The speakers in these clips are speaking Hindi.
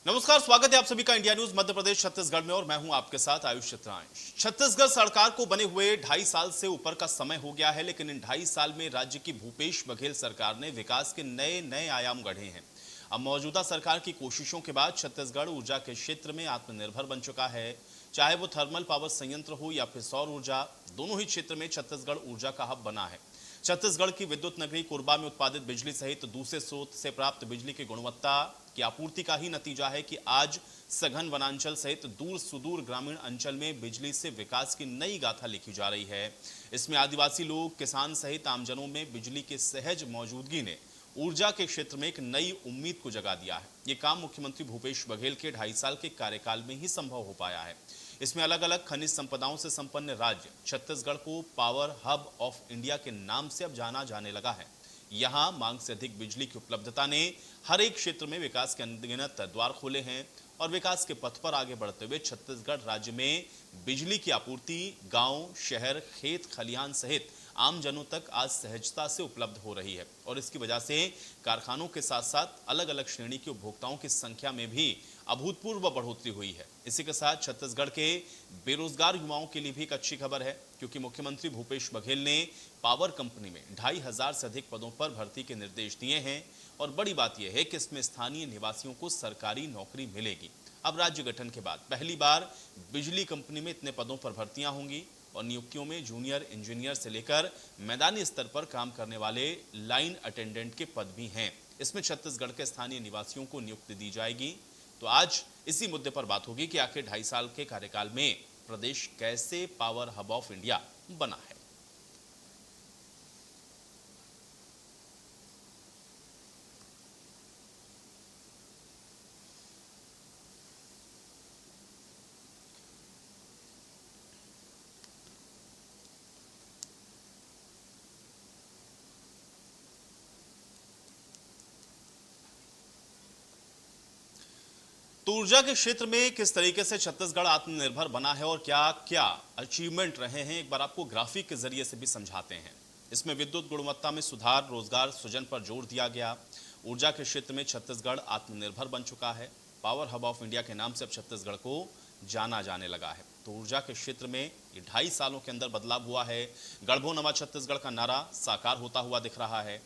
नमस्कार, स्वागत है आप सभी का इंडिया न्यूज मध्य प्रदेश छत्तीसगढ़ में और मैं हूं आपके साथ आयुष चित्रांश। छत्तीसगढ़ सरकार को बने हुए 2.5 साल से ऊपर का समय हो गया है, लेकिन इन 2.5 साल में राज्य की भूपेश बघेल सरकार ने विकास के नए नए आयाम गढ़े हैं। अब मौजूदा सरकार की कोशिशों के बाद छत्तीसगढ़ ऊर्जा के क्षेत्र में आत्मनिर्भर बन चुका है। चाहे वो थर्मल पावर संयंत्र हो या फिर सौर ऊर्जा, दोनों ही क्षेत्र में छत्तीसगढ़ ऊर्जा का हब बना है। छत्तीसगढ़ की विद्युत नगरी कोरबा में उत्पादित बिजली सहित दूसरे स्रोत से प्राप्त बिजली की गुणवत्ता की आपूर्ति का ही नतीजा है कि आज सघन वनांचल सहित दूर सुदूर ग्रामीण अंचल में बिजली से विकास की नई गाथा लिखी जा रही है। इसमें आदिवासी लोग, किसान सहित आमजनों में बिजली के सहज मौजूदगी ने ऊर्जा के क्षेत्र में एक नई उम्मीद को जगा दिया है। ये काम मुख्यमंत्री भूपेश बघेल के 2.5 साल के कार्यकाल में ही संभव हो पाया है। इसमें अलग अलग खनिज संपदाओं से संपन्न राज्य छत्तीसगढ़ को पावर हब ऑफ इंडिया के नाम से अब जाना जाने लगा है। यहाँ मांग से अधिक बिजली की उपलब्धता ने हर एक क्षेत्र में विकास के अनगिनत द्वार खोले हैं और विकास के पथ पर आगे बढ़ते हुए छत्तीसगढ़ राज्य में बिजली की आपूर्ति गांव, शहर, खेत खलिहान सहित आम जनों तक आज सहजता से उपलब्ध हो रही है और इसकी वजह से कारखानों के साथ साथ अलग अलग श्रेणी के उपभोक्ताओं की संख्या में भी अभूतपूर्व बढ़ोतरी हुई है। इसी के साथ छत्तीसगढ़ के बेरोजगार युवाओं के लिए भी एक अच्छी खबर है, क्योंकि मुख्यमंत्री भूपेश बघेल ने पावर कंपनी में 2,500 से अधिक पदों पर भर्ती के निर्देश दिए हैं और बड़ी बात यह है कि इसमें स्थानीय निवासियों को सरकारी नौकरी मिलेगी। अब राज्य गठन के बाद पहली बार बिजली कंपनी में इतने पदों पर भर्तियां होंगी और नियुक्तियों में जूनियर इंजीनियर से लेकर मैदानी स्तर पर काम करने वाले लाइन अटेंडेंट के पद भी हैं। इसमें छत्तीसगढ़ के स्थानीय निवासियों को नियुक्ति दी जाएगी। तो आज इसी मुद्दे पर बात होगी कि आखिर 2.5 साल के कार्यकाल में प्रदेश कैसे पावर हब ऑफ इंडिया बना है। तो ऊर्जा के क्षेत्र में किस तरीके से छत्तीसगढ़ आत्मनिर्भर बना है और क्या क्या अचीवमेंट रहे हैं, एक बार आपको ग्राफिक के जरिए से भी समझाते हैं। इसमें विद्युत गुणवत्ता में सुधार, रोजगार सृजन पर जोर दिया गया। ऊर्जा के क्षेत्र में छत्तीसगढ़ आत्मनिर्भर बन चुका है। पावर हब ऑफ इंडिया के नाम से अब छत्तीसगढ़ को जाना जाने लगा है। तो ऊर्जा के क्षेत्र में ये 2.5 सालों के अंदर बदलाव हुआ है। गढ़बो नवा छत्तीसगढ़ का नारा साकार होता हुआ दिख रहा है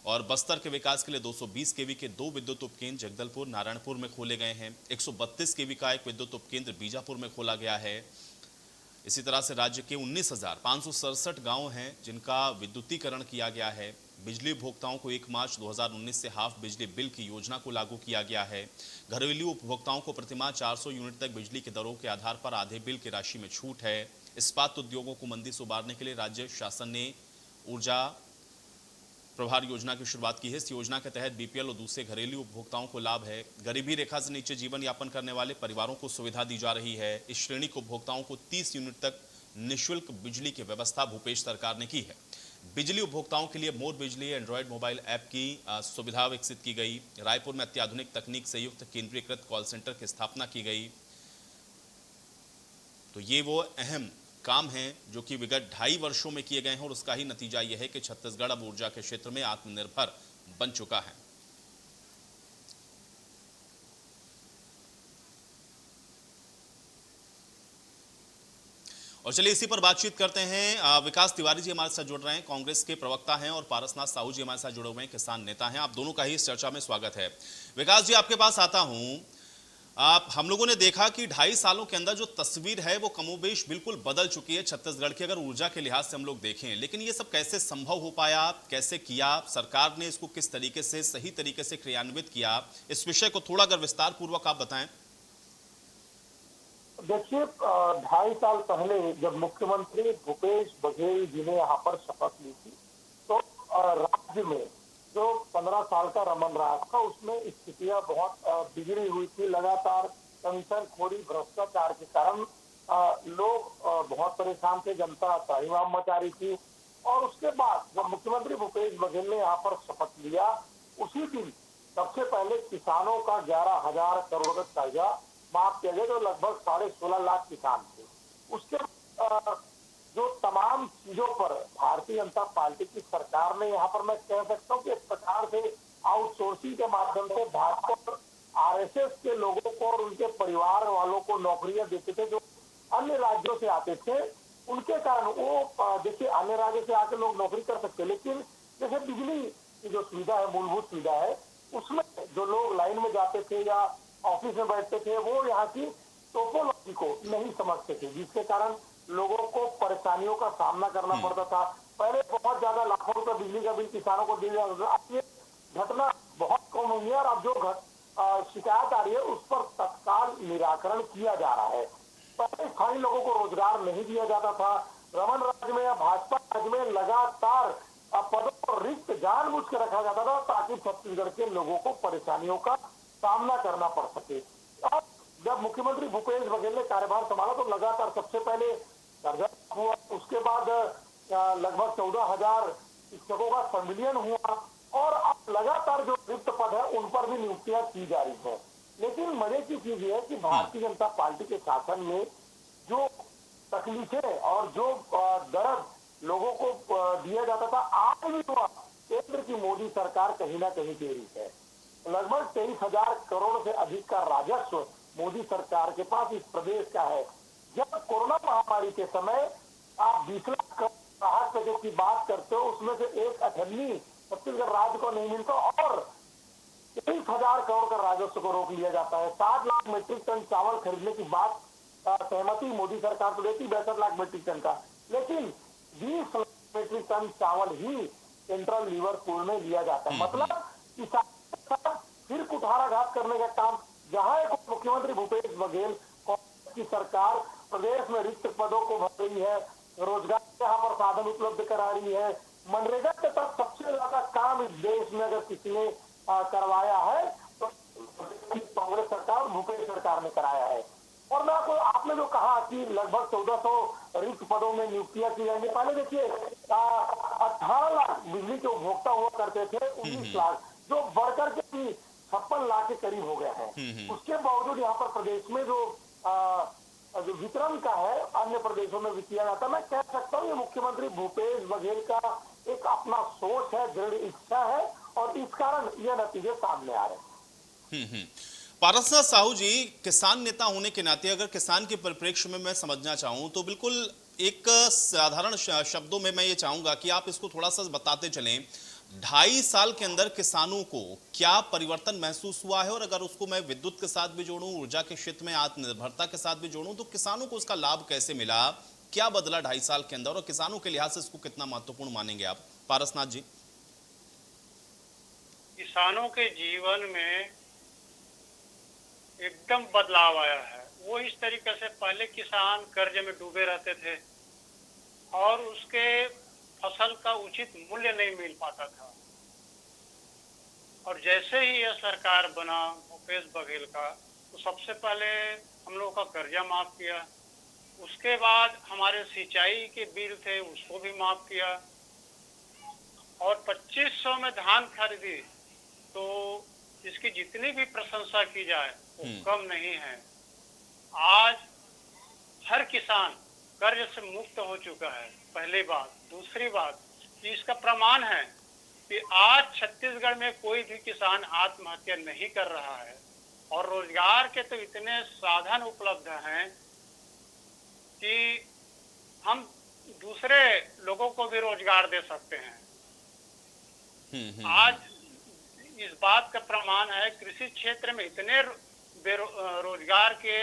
और बस्तर के विकास के लिए 220 केवी के 2 विद्युत उपकेंद्र जगदलपुर, नारायणपुर में खोले गए हैं। 132 केवी का एक विद्युत उपकेंद्र बीजापुर में खोला गया है। इसी तरह से राज्य के 19,567 गांव हैं जिनका विद्युतीकरण किया गया है। बिजली उपभोक्ताओं को 1 मार्च 2019 से हाफ बिजली बिल की योजना को लागू किया गया है। घरेलू उपभोक्ताओं को प्रतिमाह 400 यूनिट तक बिजली के दरों के आधार पर आधे बिल की राशि में छूट है। इस्पात उद्योगों को मंदी से उबारने के लिए राज्य शासन ने ऊर्जा प्रभार योजना की शुरुआत की है। इस योजना के तहत बीपीएल और दूसरे घरेलू उपभोक्ताओं को लाभ है। गरीबी रेखा से नीचे जीवन यापन करने वाले परिवारों को सुविधा दी जा रही है। इस श्रेणी के उपभोक्ताओं को 30 यूनिट तक निःशुल्क बिजली की व्यवस्था भूपेश सरकार ने की है। बिजली उपभोक्ताओं के लिए मोर बिजली एंड्रॉयड मोबाइल ऐप की सुविधा विकसित की गई। रायपुर में अत्याधुनिक तकनीक से युक्त केंद्रीकृत कॉल सेंटर की स्थापना की गई। तो ये वो अहम काम हैं जो कि विगत 2.5 वर्षों में किए गए हैं और उसका ही नतीजा यह है कि छत्तीसगढ़ अब ऊर्जा के क्षेत्र में आत्मनिर्भर बन चुका है। और चलिए इसी पर बातचीत करते हैं। विकास तिवारी जी हमारे साथ जुड़ रहे हैं, कांग्रेस के प्रवक्ता हैं, और पारसनाथ साहू जी हमारे साथ जुड़े हुए हैं, किसान नेता हैं। आप दोनों का ही इस चर्चा में स्वागत है। विकास जी, आपके पास आता हूं। आप हम लोगों ने देखा कि 2.5 सालों के अंदर जो तस्वीर है वो कमोबेश बिल्कुल बदल चुकी है छत्तीसगढ़ की, अगर ऊर्जा के लिहाज से हम लोग देखें। लेकिन ये सब कैसे संभव हो पाया, कैसे किया, सरकार ने इसको किस तरीके से सही तरीके से क्रियान्वित किया, इस विषय को थोड़ा अगर विस्तार पूर्वक आप बताएं। देखिए, 2.5 साल पहले जब मुख्यमंत्री भूपेश बघेल जी ने यहाँ पर शपथ ली थी, तो राज्य में जो 15 साल का रमन राज था उसमें स्थितियां बहुत बिगड़ी हुई थी। लगातार पेंशनखोरी, भ्रष्टाचार के कारण लोग बहुत परेशान थे, जनता त्राहिमाम मचा रही थी। और उसके बाद जब मुख्यमंत्री भूपेश बघेल ने यहाँ पर शपथ लिया, उसी दिन सबसे पहले किसानों का 11,000 करोड़ का कर्जा माफ किया गया, तो लगभग 16.5 लाख किसान थे। उसके जो तमाम चीजों पर भारतीय जनता पार्टी की सरकार ने यहाँ पर, मैं कह सकता हूँ कि इस प्रकार से आउटसोर्सिंग के माध्यम से भारत पर आरएसएस के लोगों को और उनके परिवार वालों को नौकरियां देते थे जो अन्य राज्यों से आते थे। उनके कारण वो देखिए अन्य राज्यों से आके लोग नौकरी कर सकते, लेकिन जैसे बिजली की जो सुविधा है, मूलभूत सुविधा है, उसमें जो लोग लाइन में जाते थे या ऑफिस में बैठते थे वो यहाँ की टोपोलॉजी को नहीं समझते थे, जिसके कारण लोगों को परेशानियों का सामना करना पड़ता था। पहले बहुत ज्यादा लाखों रुपए बिजली का बिल किसानों को दिया जाता था। अब ये घटना बहुत कम हुई है और अब जो शिकायत आ रही है उस पर तत्काल निराकरण किया जा रहा है। पहले स्थानीय लोगों को रोजगार नहीं दिया जाता था। रमन राज्य में या भाजपा राज्य में लगातार पदों पर रिक्त जानबूझ के रखा जाता था ताकि छत्तीसगढ़ के लोगों को परेशानियों का सामना करना पड़ सके। अब जब मुख्यमंत्री भूपेश बघेल ने कार्यभार संभाला तो लगातार सबसे पहले कर्जा हुआ, उसके बाद लगभग 14,000 शिक्षकों का संविलियन हुआ और अब लगातार जो रिक्त पद है उन पर भी नियुक्तियां की जा रही है। लेकिन मजे की चीज ये है कि भारतीय जनता पार्टी के शासन में जो तकलीफें और जो दर्द लोगों को दिया जाता था आज भी हुआ, केंद्र की मोदी सरकार कहीं ना कहीं दे रही है। लगभग 23,000 करोड़ से अधिक का राजस्व मोदी सरकार के पास इस प्रदेश का है। जब कोरोना महामारी के समय आप 20 लाख करोड़ राहत पैकेज की बात करते हो, उसमें से एक अठन्नी छत्तीसगढ़ राज्य को नहीं मिलता और 23,000 करोड़ का राजस्व को रोक लिया जाता है। 7 लाख मीट्रिक टन चावल खरीदने की बात सहमति मोदी सरकार तो देती 62 लाख मीट्रिक टन का, लेकिन 20 लाख मीट्रिक टन चावल ही सेंट्रल लीवर पूल में लिया जाता है। मतलब किसान के साथ फिर कुठाराघात करने का काम, जहां एक मुख्यमंत्री भूपेश बघेल कांग्रेस की सरकार प्रदेश में रिक्त पदों को भर रही है, रोजगार यहाँ पर साधन उपलब्ध करा रही है, मनरेगा के तहत सबसे ज्यादा काम इस देश में अगर किसी ने करवाया है तो कांग्रेस सरकार भूपेश सरकार ने कराया है। और मैं आपको आपने जो कहा कि लगभग 1400 रिक्त पदों में नियुक्तियां की जाएंगी, पहले देखिए 18 लाख बिजली के उपभोक्ता हुआ करते थे, 19 लाख जो बढ़कर के भी 56 लाख के करीब हो गए हैं। उसके बावजूद यहाँ पर प्रदेश में जो वितरण का है अन्य प्रदेशों में भी किया जाता है। मैं कह सकता हूँ ये मुख्यमंत्री भूपेश बघेल का एक अपना सोच है, दृढ़ इच्छा है और इस कारण ये नतीजे सामने आ रहे हैं। पारसनाथ साहू जी, किसान नेता होने के नाते अगर किसान के परिप्रेक्ष्य में मैं समझना चाहूं तो बिल्कुल एक साधारण शब्दों में मैं ये चाहूंगा कि आप इसको थोड़ा सा बताते चलें। 2.5 साल के अंदर किसानों को क्या परिवर्तन महसूस हुआ है और अगर उसको मैं विद्युत के साथ भी जोड़ूं, ऊर्जा के क्षेत्र में आत्मनिर्भरता के साथ भी जोड़ूं, तो किसानों को उसका लाभ कैसे मिला, क्या बदला 2.5 साल के अंदर और किसानों के लिहाज से इसको कितना महत्वपूर्ण मानेंगे आप, पारसनाथ जी? किसानों के जीवन में एकदम बदलाव आया है। वो इस तरीके से पहले किसान कर्ज में डूबे रहते थे और उसके फसल का उचित मूल्य नहीं मिल पाता था। और जैसे ही यह सरकार बना भूपेश बघेल का, तो सबसे पहले हम लोगों का कर्जा माफ किया, उसके बाद हमारे सिंचाई के बिल थे उसको भी माफ किया और 2500 में धान खरीदी। तो इसकी जितनी भी प्रशंसा की जाए वो कम नहीं है। आज हर किसान कर्ज से मुक्त हो चुका है, पहली बात। दूसरी बात कि इसका प्रमाण है कि आज छत्तीसगढ़ में कोई भी किसान आत्महत्या नहीं कर रहा है और रोजगार के तो इतने साधन उपलब्ध हैं कि हम दूसरे लोगों को भी रोजगार दे सकते हैं। आज इस बात का प्रमाण है कृषि क्षेत्र में इतने रोजगार के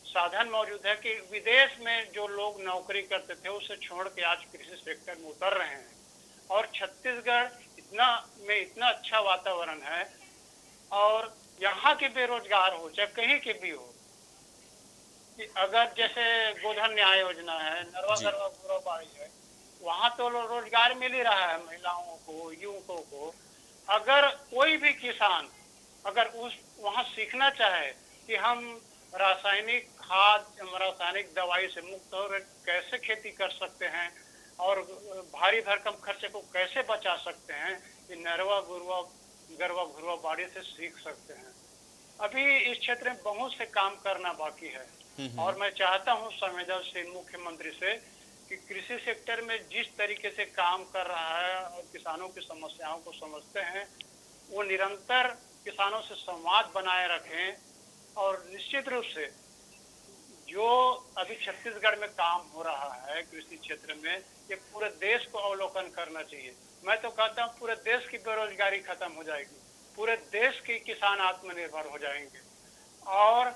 साधन मौजूद है कि विदेश में जो लोग नौकरी करते थे उसे छोड़ के आज कृषि सेक्टर में उतर रहे हैं। और छत्तीसगढ़ इतना अच्छा वातावरण है और यहाँ के बेरोजगार हो चाहे कहीं के भी हो, कि अगर जैसे गोधन न्याय योजना है, नरवा गरवा घुरवा बाड़ी है, वहाँ तो रोजगार मिल ही रहा है महिलाओं को, युवकों को। अगर कोई भी किसान अगर वहाँ सीखना चाहे कि हम रासायनिक खाद, रासायनिक दवाई से मुक्त हो कैसे खेती कर सकते हैं और भारी भरकम खर्चे को कैसे बचा सकते हैं, ये नरवा गरवा घुरवा बाड़ी से सीख सकते हैं। अभी इस क्षेत्र में बहुत से काम करना बाकी है और मैं चाहता हूँ संवेदनशील मुख्यमंत्री से कि कृषि सेक्टर में जिस तरीके से काम कर रहा है और किसानों की समस्याओं को समझते हैं, वो निरंतर किसानों से संवाद बनाए रखें और निश्चित रूप से जो अभी छत्तीसगढ़ में काम हो रहा है कृषि क्षेत्र में, ये पूरे देश को अवलोकन करना चाहिए। मैं तो कहता हूँ पूरे देश की बेरोजगारी खत्म हो जाएगी, पूरे देश के किसान आत्मनिर्भर हो जाएंगे और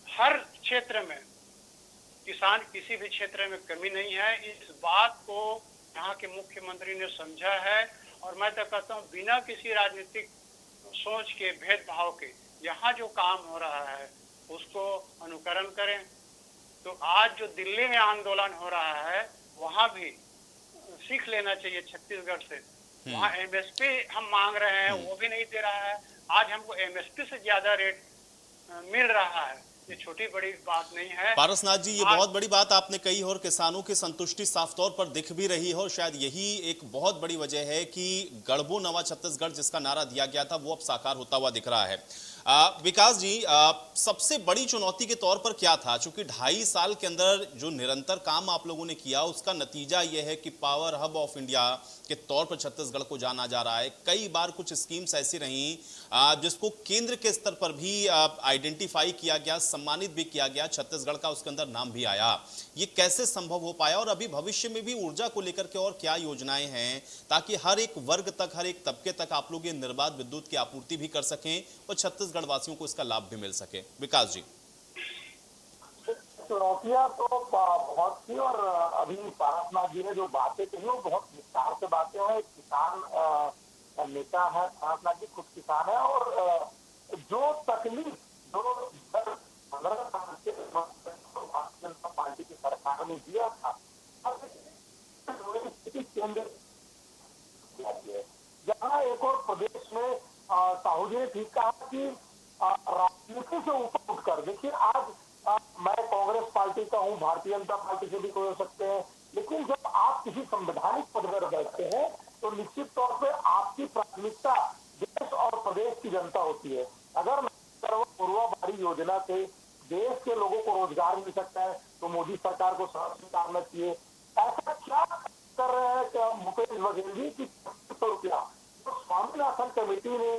हर क्षेत्र में किसान, किसी भी क्षेत्र में कमी नहीं है। इस बात को यहाँ के मुख्यमंत्री ने समझा है और मैं तो कहता हूँ बिना किसी राजनीतिक सोच के, भेदभाव के, यहाँ जो काम हो रहा है उसको अनुकरण करें। तो आज जो दिल्ली में आंदोलन हो रहा है वहाँ भी सीख लेना चाहिए छत्तीसगढ़ से। वहाँ एमएसपी हम मांग रहे हैं, वो भी नहीं दे रहा है। आज हमको एमएसपी से ज्यादा रेट मिल रहा है। ये छोटी बड़ी बात नहीं है पारसनाथ जी, ये बहुत बड़ी बात आपने कही और किसानों की संतुष्टि साफ तौर पर दिख भी रही है और शायद यही एक बहुत बड़ी वजह है कि गढ़बो नवा छत्तीसगढ़ जिसका नारा दिया गया था वो अब साकार होता हुआ दिख रहा है। विकास जी, सबसे बड़ी चुनौती के तौर पर क्या था? क्योंकि 2.5 साल के अंदर जो निरंतर काम आप लोगों ने किया उसका नतीजा यह है कि पावर हब ऑफ इंडिया के तौर पर छत्तीसगढ़ को जाना जा रहा है। कई बार कुछ स्कीम्स ऐसी रहीं जिसको केंद्र के स्तर पर भी आइडेंटिफाई किया गया, सम्मानित भी किया गया, छत्तीसगढ़ का उसके अंदर नाम भी आया। ये कैसे संभव हो पाया और अभी भविष्य में भी ऊर्जा को लेकर के और क्या योजनाएं हैं ताकि हर एक वर्ग तक, हर एक तबके तक आप लोग ये निर्बाध विद्युत की आपूर्ति भी कर सकें और छत्तीसगढ़ वासियों को इसका लाभ भी मिल सके? विकास जी। चुनौतियां तो बहुत थी और अभी पारसनाथ जी ने जो बातें कही वो बहुत विस्तार से बातें हैं। एक किसान नेता है पारसनाथ जी, खुद किसान है और जो तकलीफ जो 15 साल से भारतीय जनता पार्टी की सरकार ने दिया था, केंद्र जहाँ एक और प्रदेश में साहू जी ने ठीक कहा कि राजनीति से ऊपर उठकर, देखिए आज मैं कांग्रेस पार्टी का हूँ, भारतीय जनता पार्टी से भी कोई हो सकते हैं, लेकिन जब आप किसी संवैधानिक पद पर बैठते हैं तो निश्चित तौर पे आपकी प्राथमिकता देश और प्रदेश की जनता होती है। अगर पूर्वाधारी योजना से देश के लोगों को रोजगार मिल सकता है तो मोदी सरकार को स्वीकारना चाहिए। ऐसा क्या कर रहे हैं भूपेश बघेल जी की 2500 रुपया तो स्वामीनाथन कमेटी ने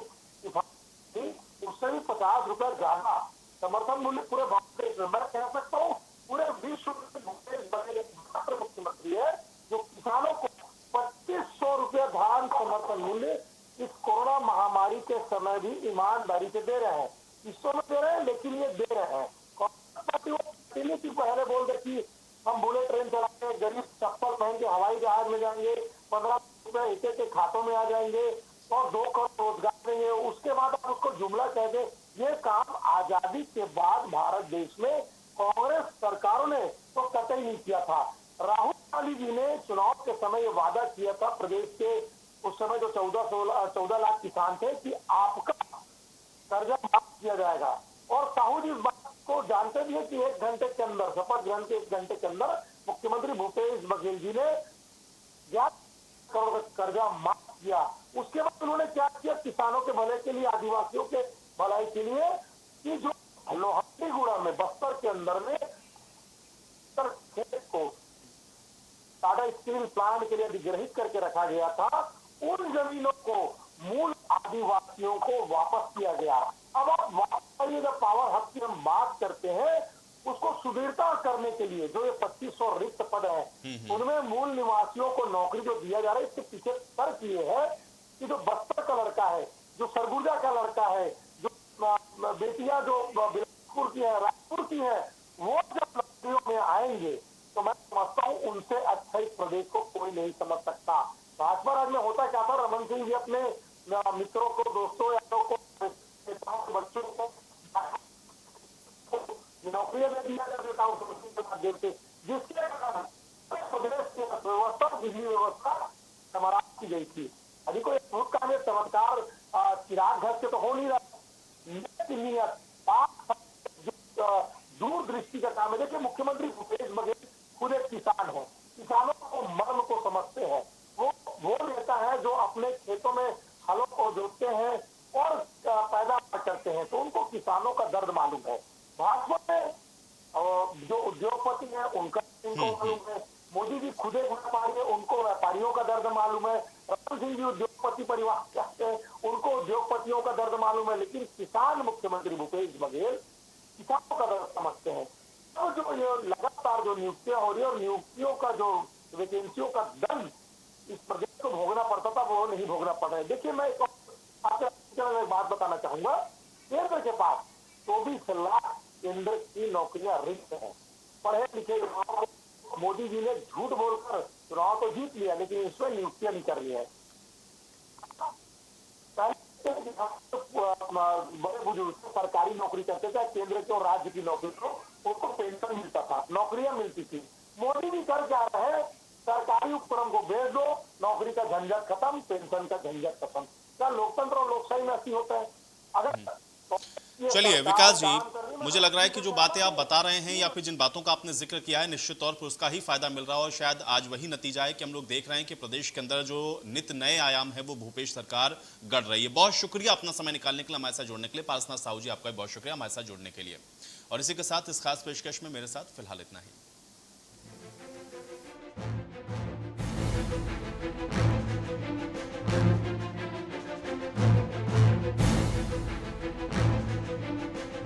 उससे भी 50 रुपया ज्यादा समर्थन मूल्य पूरे भारत देश में, मैं कह सकता हूँ पूरे विश्व में भूपेश बघेल एक मुख्यमंत्री है जो किसानों को 2500 रुपया धान समर्थन मूल्य इस कोरोना महामारी के समय भी ईमानदारी से दे रहे हैं। किसों में दे रहे हैं, लेकिन ये दे रहे हैं। कांग्रेस की पहले बोल दे कि हम बुलेट ट्रेन चलाएंगे, गरीब चप्पल पहन के हवाई जहाज में जाएंगे, 15 रुपए एक के खातों में आ जाएंगे और 2 करोड़ रोजगार देंगे। उसके बाद आप उसको जुमला कह दे। ये काम आजादी के बाद भारत देश में कांग्रेस सरकारों ने तो कतई नहीं किया था। राहुल गांधी जी ने चुनाव के समय ये वादा किया था प्रदेश के उस समय जो 14 लाख किसान थे कि आपका कर्जा माफ किया जाएगा और साहू जी इस बात को जानते भी है कि 1 घंटे के अंदर, शपथ ग्रहण के 1 घंटे के अंदर मुख्यमंत्री भूपेश बघेल जी ने 11 करोड़ कर्जा माफ किया। उसके बाद उन्होंने क्या किया, किसानों के भले के लिए, आदिवासियों के भलाई के लिए कि जो लोहाटीगुड़ा में बस्तर के अंदर में खेत को टाटा स्टील प्लांट के लिए अधिग्रहित करके रखा गया था, उन जमीनों को मूल आदिवासियों को वापस किया गया। अब आप वापस जब पावर हब की हम बात करते हैं उसको सुदृढ़ता करने के लिए जो ये 2500 रिक्त पद है उनमें मूल निवासियों को नौकरी जो दिया जा रहा है, इसके पीछे तर्क ये है कि जो बस्तर का लड़का है, जो सरगुजा का लड़का है, जो बेटियां जो बिलासपुर की है, रायपुर की है, वो जब नौकरियों में आएंगे तो मैं समझता हूँ उनसे अच्छा इस प्रदेश को कोई नहीं समझ सकता। भाजपा राज में होता क्या था, रमन सिंह जी अपने मित्रों को, दोस्तों, यादों को, बच्चों को नौकरियां दे दिया करता हूँ, जिसके कारण प्रदेश की अर्थव्यवस्था, बिजली व्यवस्था समाप्त की गई थी। अभी कोई का में चमत्कार चिराग घस के तो हो नहीं रहा, दूरदृष्टि का काम है। देखिए मुख्यमंत्री भूपेश बघेल खुद एक किसान है, किसानों को मर्म को समझते हैं। वो नेता है जो अपने खेतों में हलों को जोतते हैं और पैदावार करते हैं, तो उनको किसानों का दर्द मालूम है। भाजपा में जो उद्योगपति है उनका इनको मालूम है, मोदी जी खुद एक व्यापारी है, उनको व्यापारियों का दर्द मालूम है, रतन सिंह जी उद्योगपति परिवार के हैं, उनको उद्योगपतियों का दर्द मालूम है, लेकिन किसान मुख्यमंत्री भूपेश बघेल किसानों का दर्द समझते हैं। तो जो ये लगातार जो नियुक्तियां हो रही है और नियुक्तियों का जो वैकेंसियों का दंड इस प्रदेश को भोगना पड़ता था वो नहीं भोगना पड़ रहा है। देखिए, मैं आपको एक बात बताना चाहूंगा। केंद्र के पास 24 लाख केंद्र की नौकरियां रिक्त हैं। पढ़े लिखे युवाओं को मोदी जी ने झूठ बोलकर चुनाव तो जीत लिया, लेकिन इसमें नियुक्तियां नहीं कर रही है। बड़े बुजुर्ग सरकारी नौकरी करते थे, केंद्र की और राज्य की नौकरी को उनको पेंशन मिलता था, नौकरियां मिलती थी। मोदी जी कर क्या रहे हैं, सरकारी उपक्रम को भेज दो, नौकरी का झंझट खत्म, पेंशन का झंझट खत्म। क्या लोकतंत्र और लोकशाही में ऐसी होता है? अगर चलिए विकास जी, मुझे लग रहा है कि जो बातें आप बता रहे हैं या फिर जिन बातों का आपने जिक्र किया है, निश्चित तौर पर उसका ही फायदा मिल रहा है और शायद आज वही नतीजा है कि हम लोग देख रहे हैं कि प्रदेश के अंदर जो नित नए आयाम है वो भूपेश सरकार गढ़ रही है। बहुत शुक्रिया अपना समय निकालने के लिए, हमारे साथ जुड़ने के लिए। पारसनाथ साहू जी, आपका बहुत शुक्रिया हमारे साथ जुड़ने के लिए। और इसी के साथ इस खास पेशकश में मेरे साथ फिलहाल इतना ही।